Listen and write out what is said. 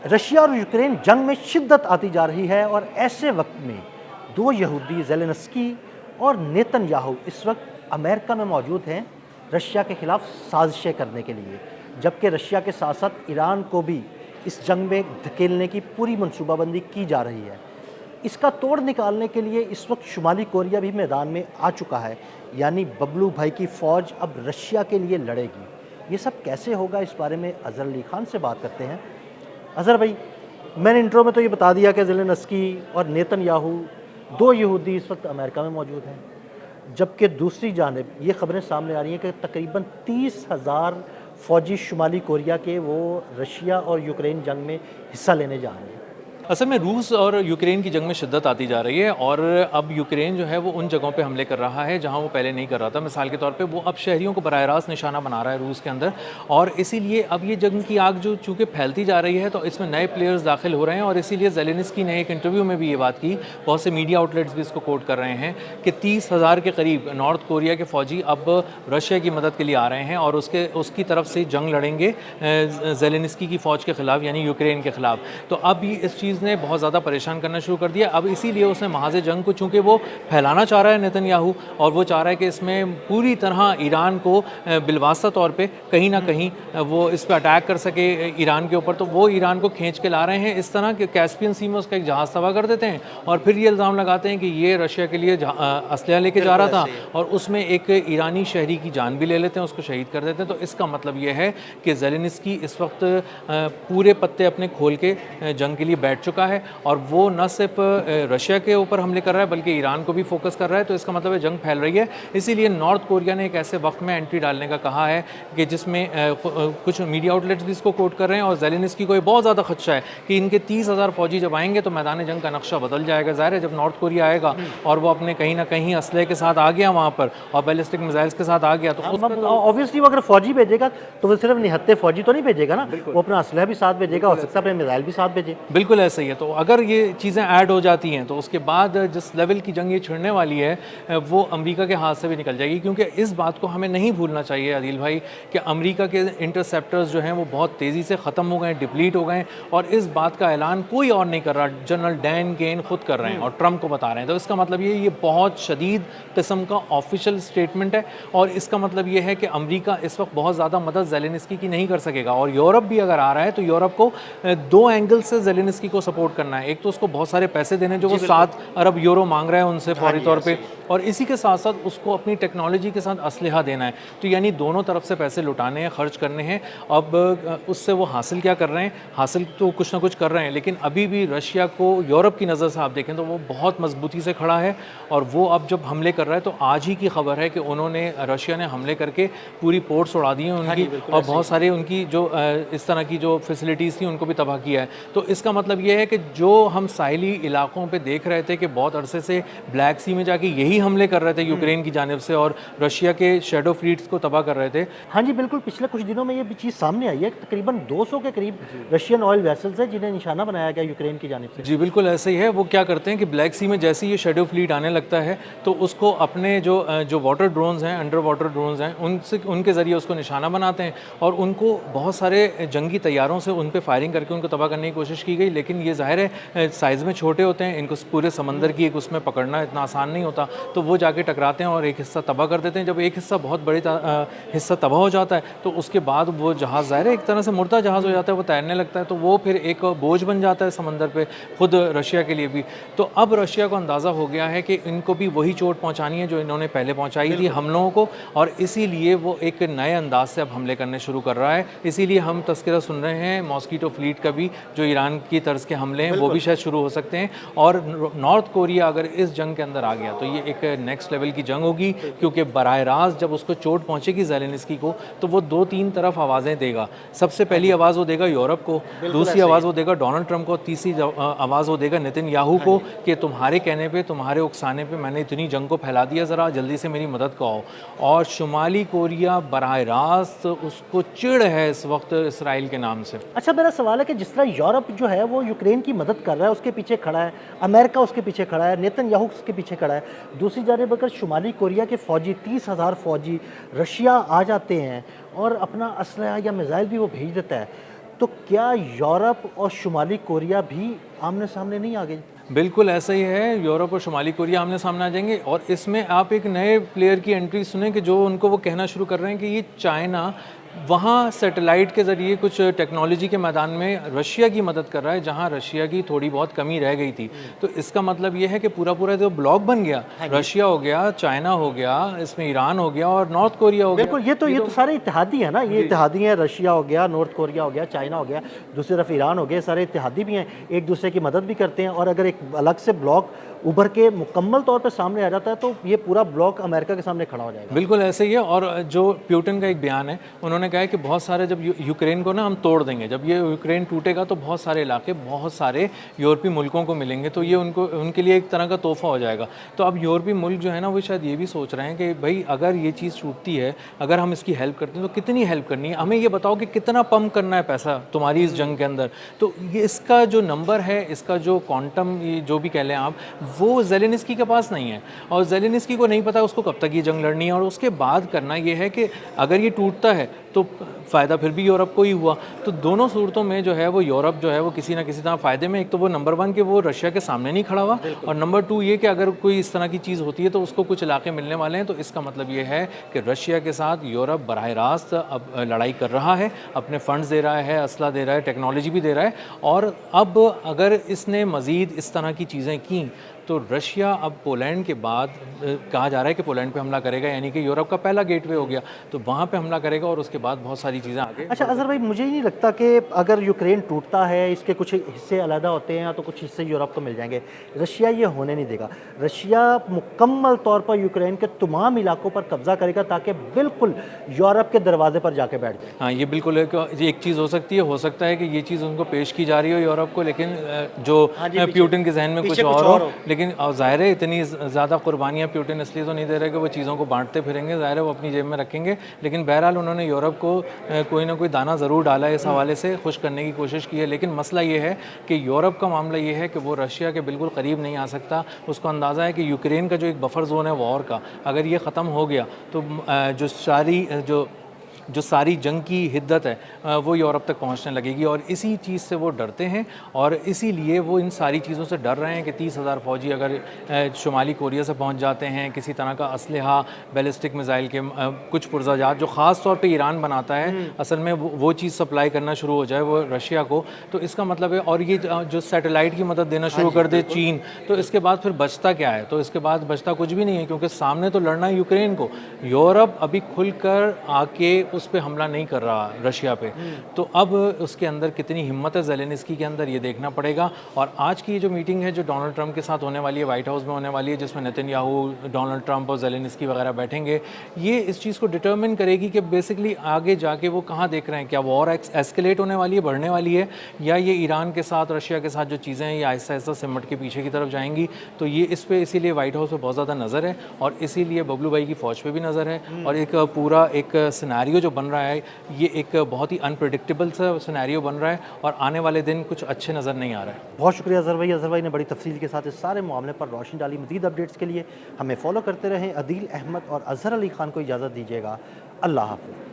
Russia और Ukraine जंग में शिद्दत आती जा रही है और ऐसे वक्त में दो यहूदी ज़ेलेंस्की और नेतन्याहू इस वक्त अमेरिका में मौजूद हैं रशिया के खिलाफ साजिशें करने के लिए, जबकि रशिया के साथ साथ ईरान को भी इस जंग में धकेलने की पूरी मनसूबाबंदी की जा रही है। इसका तोड़ निकालने के लिए इस वक्त शुमाली कोरिया भी मैदान में आ चुका है, यानी बबलू भाई की फ़ौज अब रशिया के लिए लड़ेगी। ये सब कैसे होगा, इस बारे में अज़हर अली खान से बात करते हैं। अज़हर भाई, मैंने इंट्रो में तो ये बता दिया कि ज़ेलेंस्की और नेतन्याहू दो यहूदी इस वक्त अमेरिका में मौजूद हैं, जबकि दूसरी जानिब ये खबरें सामने आ रही हैं कि तकरीबन 30,000 फ़ौजी शुमाली कोरिया के वो रशिया और यूक्रेन जंग में हिस्सा लेने जा रहे हैं। असल में रूस और यूक्रेन की जंग में शिद्दत आती जा रही है और अब यूक्रेन जो है वो उन जगहों पे हमले कर रहा है जहां वो पहले नहीं कर रहा था। मिसाल के तौर पे वो अब शहरियों को बराह रास्त निशाना बना रहा है रूस के अंदर, और इसीलिए अब ये जंग की आग जो चूँकि फैलती जा रही है तो इसमें नए प्लेयर्स दाखिल हो रहे हैं। और इसीलिए ज़ेलेंस्की ने एक इंटरव्यू में भी ये बात की, बहुत से मीडिया आउटलेट्स भी इसको कोट कर रहे हैं कि 30,000 के करीब नॉर्थ कोरिया के फ़ौजी अब रशिया की मदद के लिए आ रहे हैं और उसकी तरफ से जंग लड़ेंगे ज़ेलेंस्की की फ़ौज के ख़िलाफ़, यानी यूक्रेन के ख़िलाफ़। तो अब ये इस चीज़ ने बहुत ज़्यादा परेशान करना शुरू कर दिया। अब इसीलिए उसने महाज़ जंग को चूँकि वो फैलाना चाह रहा है नेतन्याहू, और वो चाह रहा है कि इसमें पूरी तरह ईरान को बिलवास्ता तौर पे कहीं ना कहीं वो इस पर अटैक कर सके ईरान के ऊपर, तो वो ईरान को खींच के ला रहे हैं इस तरह कि कैस्पियन सी में उसका एक जहाज़ तबाह कर देते हैं और फिर ये इल्ज़ाम लगाते हैं कि ये रशिया के लिए असलहा लेके जा रहा था और उसमें एक ईरानी शहरी की जान भी ले लेते हैं, उसको शहीद कर देते हैं। तो इसका मतलब ये है कि ज़ेलेंस्की इस वक्त पूरे पत्ते अपने खोल के जंग के लिए बैठ चुका है और वो न सिर्फ रशिया के ऊपर हमले कर रहा है बल्कि ईरान को भी फोकस कर रहा है। तो इसका मतलब है जंग फैल रही है। इसीलिए नॉर्थ कोरिया ने एक ऐसे वक्त में एंट्री डालने का कहा है कि जिसमें कुछ मीडिया आउटलेट्स भी इसको कोट कर रहे हैं और ज़ेलेंस्की को ये बहुत ज़्यादा खदशा है कि इनके 30,000 फौजी जब आएंगे तो मैदान जंग का नक्शा बदल जाएगा। ज़ाहिर है जब नॉर्थ कोरिया आएगा और वो अपने कहीं ना कहीं असलहे के साथ आ गया वहाँ पर और बैलिस्टिक मिसाइल्स के साथ आ गया तो ऑब्वियसली वो अगर फौजी भेजेगा तो वो सिर्फ निहत्ते फौजी तो नहीं भेजेगा ना, वो अपना असलहा भी साथ भेजेगा, हो सकता है अपने मिसाइल भी साथ भेजे। बिल्कुल ऐसा ही है। तो अगर ये चीज़ें ऐड हो जाती हैं तो उसके बाद जिस लेवल की जंग ये छिड़ने वाली है वो अमेरिका के हाथ से भी निकल जाएगी, क्योंकि इस बात को हमें नहीं भूलना चाहिए आदिल भाई कि अमेरिका के इंटरसेप्टर्स जो हैं वो बहुत तेज़ी से ख़त्म हो गए, डिप्लीट हो गए, और इस बात का ऐलान कोई और नहीं कर रहा, जनरल डैन केन खुद कर रहे हैं और ट्रंप को बता रहे हैं। तो इसका मतलब ये बहुत शदीद किस्म का ऑफिशियल स्टेटमेंट है और इसका मतलब ये है कि अमेरिका इस वक्त बहुत ज़्यादा मदद ज़ेलेंस्की की नहीं कर सकेगा। और यूरोप भी अगर आ रहा है तो यूरोप को दो एंगल से ज़ेलेंस्की को सपोर्ट करना है। एक तो उसको बहुत सारे पैसे देने जो वो 7 अरब यूरो मांग रहा है उनसे फौरी तौर पे, और इसी के साथ साथ उसको अपनी टेक्नोलॉजी के साथ असलहा देना है। तो यानी दोनों तरफ से पैसे लुटाने हैं, खर्च करने हैं। अब उससे वो हासिल क्या कर रहे हैं, हासिल तो कुछ ना कुछ कर रहे हैं, लेकिन अभी भी रशिया को यूरोप की नज़र से आप देखें तो वो बहुत मजबूती से खड़ा है और वो अब जब हमले कर रहा है तो आज ही की खबर है कि उन्होंने रशिया ने हमले करके पूरी पोर्ट्स उड़ा दी हैं उनकी और बहुत सारी उनकी जो इस तरह की जो फैसिलिटीज़ थी उनको भी तबाह किया है। तो इसका मतलब ये है कि जो हम साहिली इलाकों पे देख रहे थे कि बहुत अरसे से ब्लैक सी में जाके यही हमले कर रहे थे यूक्रेन की जानिब से और रशिया के शैडो फ्लीट्स को तबाह कर रहे थे। हाँ जी बिल्कुल, पिछले कुछ दिनों में ये भी चीज़ सामने आई है, तकरीबन 200 के करीब रशियन ऑयल वेसल्स हैं जिन्हें निशाना बनाया गया यूक्रेन की जानिब से। जी बिल्कुल ऐसे ही है। वो क्या करते हैं कि ब्लैक सी में जैसे ही ये शैडो फ्लीट आने लगता है तो उसको अपने जो वाटर ड्रोन्स हैं, अंडर वाटर ड्रोन्स हैं, उनके ज़रिए उसको निशाना बनाते हैं और उनको बहुत सारे जंगी तैयारों से उन पर फायरिंग करके उनको तबाह करने की कोशिश की गई। लेकिन ये ज़ाहिर है साइज़ में छोटे होते हैं, इनको पूरे समंदर की एक उसमें पकड़ना इतना आसान नहीं होता, तो वो जाके टकराते हैं और एक हिस्सा तबाह कर देते हैं। जब एक हिस्सा बहुत बड़ी हिस्सा तबाह हो जाता है तो उसके बाद वो जहाज़ ज़ाहिर है एक तरह से मुर्दा जहाज़ हो जाता है, वो तैरने लगता है, तो वो फिर एक बोझ बन जाता है समंदर पे खुद रशिया के लिए भी। तो अब रशिया को अंदाज़ा हो गया है कि इनको भी वही चोट पहुंचानी है जो इन्होंने पहले पहुंचाई थी हम लोगों को, और इसीलिए वो एक नए अंदाज से अब हमले करने शुरू कर रहा है। इसीलिए हम तस्करा सुन रहे हैं मॉस्कीटो फ्लीट का भी, जो ईरान की तर्ज के हमले हैं वो भी शायद शुरू हो सकते हैं। और नॉर्थ कोरिया अगर इस जंग के अंदर आ गया तो ये एक नेक्स्ट लेवल की जंग होगी, क्योंकि बराह रास्त जब उसको चोट पहुंचेगी ज़ेलेंस्की को तो वो 2-3 तरफ आवाज़ें देगा। सबसे पहली आवाज़ वो देगा यूरोप को, दूसरी आवाज़ वो देगा डोनाल्ड ट्रंप को, तीसरी आवाज़ वो देगा नेतन्याहू को कि तुम्हारे कहने पे, तुम्हारे उकसाने पे मैंने इतनी जंग को फैला दिया, ज़रा जल्दी से मेरी मदद को आओ। और शुमाली कोरिया बराह रास्त उसको चिढ़ है इस वक्त इसराइल के नाम से। अच्छा, मेरा सवाल है कि जिस तरह यूरोप जो है वो यूक्रेन की मदद कर रहा है, उसके पीछे खड़ा है, अमेरिका उसके पीछे खड़ा है, नेतन्याहू उसके पीछे खड़ा है, दूसरी जानिब अगर शुमाली कोरिया के फ़ौजी 30,000 फ़ौजी रशिया आ जाते हैं और अपना असलहा या मिसाइल भी वो भेज देता है, तो क्या यूरोप और शुमाली कोरिया भी आमने सामने नहीं आ गए? बिल्कुल ऐसा ही है, यूरोप और शुमाली कोरिया आमने सामने आ जाएंगे। और इसमें आप एक नए प्लेयर की एंट्री सुने कि जो उनको वो कहना शुरू कर रहे हैं कि ये चाइना वहाँ सैटेलाइट के ज़रिए कुछ टेक्नोलॉजी के मैदान में रशिया की मदद कर रहा है, जहाँ रशिया की थोड़ी बहुत कमी रह गई थी। तो इसका मतलब ये है कि पूरा पूरा जो ब्लॉक बन गया, रशिया हो गया, चाइना हो गया, इसमें ईरान हो गया और नॉर्थ कोरिया हो गया। बिल्कुल, ये तो सारे इत्तेहादी हैं ना, ये इत्तेहादी हैं, रशिया हो गया, नॉर्थ कोरिया हो गया, चाइना हो गया, दूसरी तरफ ईरान हो गया, सारे इत्तेहादी भी हैं, एक दूसरे की मदद भी करते हैं। और अगर एक अलग से ब्लॉक उभर के मुकम्मल तौर पर सामने आ जाता है तो ये पूरा ब्लॉक अमेरिका के सामने खड़ा हो जाएगा। बिल्कुल ऐसे ही है। और जो प्यूटिन का एक बयान है, उन्होंने कहा है कि बहुत सारे जब यूक्रेन को ना हम तोड़ देंगे, जब ये यूक्रेन टूटेगा तो बहुत सारे इलाके बहुत सारे यूरोपीय मुल्कों को मिलेंगे, तो ये उनके लिए एक तरह का तोहफा हो जाएगा। तो अब यूरोपीय मुल्क जो है ना, वो शायद ये भी सोच रहे हैं कि भाई अगर ये चीज़ टूटती है, अगर हम इसकी हेल्प करते हैं तो कितनी हेल्प करनी है, हमें ये बताओ कि कितना पंप करना है पैसा तुम्हारी इस जंग के अंदर। तो ये इसका जो नंबर है, इसका जो क्वांटम, जो भी कह लें आप, वो ज़ेलेनिस्की के पास नहीं है। और ज़ेलेनिस्की को नहीं पता उसको कब तक ये जंग लड़नी है। और उसके बाद करना ये है कि अगर ये टूटता है तो फ़ायदा फिर भी यूरोप को ही हुआ। तो दोनों सूरतों में जो है वो यूरोप जो है वो किसी ना किसी तरह फ़ायदे में। एक तो वो नंबर 1 कि वो रशिया के सामने नहीं खड़ा हुआ, और नंबर 2 ये कि अगर कोई इस तरह की चीज़ होती है तो उसको कुछ इलाके मिलने वाले हैं। तो इसका मतलब ये है कि रशिया के साथ यूरोप बराह रास्त अब लड़ाई कर रहा है, अपने फंड्स दे रहा है, असला दे रहा है, टेक्नोलॉजी भी दे रहा है। और अब अगर इसने मज़ीद इस तरह की चीज़ें की तो रशिया अब पोलैंड के बाद कहा जा रहा है कि पोलैंड पे हमला करेगा, यानी कि यूरोप का पहला गेटवे हो गया, तो वहाँ पे हमला करेगा और उसके बाद बहुत सारी चीज़ें आगे। अच्छा अज़हर भाई, मुझे ही नहीं लगता कि अगर यूक्रेन टूटता है, इसके कुछ हिस्से अलहदा होते हैं तो कुछ हिस्से यूरोप को मिल जाएंगे, रशिया ये होने नहीं देगा। रशिया मुकम्मल तौर पर यूक्रेन के तमाम इलाकों पर कब्जा करेगा ताकि बिल्कुल यूरोप के दरवाजे पर जाके बैठ जाए। हाँ, ये बिल्कुल एक चीज़ हो सकती है, हो सकता है कि ये चीज़ उनको पेश की जा रही हो यूरोप को, लेकिन जो प्यूटिन के जहन में कुछ और हो। लेकिन ज़ाहिर है इतनी ज़्यादा कुर्बानियाँ प्यूटिन इसलिए तो नहीं दे रहे कि वो चीज़ों को बांटते फिरेंगे, ज़ाहिर है वो अपनी जेब में रखेंगे। लेकिन बहरहाल उन्होंने यूरोप को कोई ना कोई दाना ज़रूर डाला है, इस हवाले से खुश करने की कोशिश की है। लेकिन मसला ये है कि यूरोप का मामला ये है कि वो रशिया के बिल्कुल करीब नहीं आ सकता। उसको अंदाज़ा है कि यूक्रेन का जो एक बफर जोन है वॉर का, अगर ये ख़त्म हो गया तो जो सारी जंग की हिद्दत है वो यूरोप तक पहुंचने लगेगी। और इसी चीज़ से वो डरते हैं और इसीलिए वो इन सारी चीज़ों से डर रहे हैं कि 30,000 फ़ौजी अगर शुमाली कोरिया से पहुंच जाते हैं, किसी तरह का असलहा, बैलिस्टिक मिसाइल के कुछ पुर्ज़ाजात जो ख़ास तौर पे ईरान बनाता है, असल में वो चीज़ सप्लाई करना शुरू हो जाए वो रशिया को, तो इसका मतलब है, और ये जो सैटेलाइट की मदद देना शुरू कर दे चीन, तो इसके बाद फिर बचता क्या है? तो इसके बाद बचता कुछ भी नहीं है, क्योंकि सामने तो लड़ना है यूक्रेन को। यूरोप अभी खुलकर आके उस पे हमला नहीं कर रहा रशिया पे, तो अब उसके अंदर कितनी हिम्मत है ज़ेलेनिस्की के अंदर, ये देखना पड़ेगा। और आज की ये जो मीटिंग है जो डोनाल्ड ट्रंप के साथ होने वाली है, वाइट हाउस में होने वाली है, जिसमें नेतन्याहू, डोनाल्ड ट्रंप और ज़ेलेनिस्की वगैरह बैठेंगे, ये इस चीज़ को डिटर्मिन करेगी कि बेसिकली आगे जाके वो कहाँ देख रहे हैं, क्या वॉर एस्केलेट होने वाली है, बढ़ने वाली है, या ये ईरान के साथ, रशिया के साथ जो चीज़ें हैं ये आहिस्ता आहिस्ता सिमट के पीछे की तरफ जाएंगी। तो ये इस पे इसीलिए वाइट हाउस पे बहुत ज़्यादा नज़र है, और इसीलिए बबलू भाई की फ़ौज पे भी नज़र है। और एक पूरा एक सिनेरियो जो बन रहा है, ये एक बहुत ही अनप्रेडिक्टेबल सा सिनेरियो बन रहा है, और आने वाले दिन कुछ अच्छे नज़र नहीं आ रहा है। बहुत शुक्रिया अज़हर भाई ने बड़ी तफसील के साथ इस सारे मामले पर रोशनी डाली। मज़ीद अपडेट्स के लिए हमें फॉलो करते रहें। अदील अहमद और अज़हर अली ख़ान को इजाज़त दीजिएगा। अल्लाह हाफ़िज़।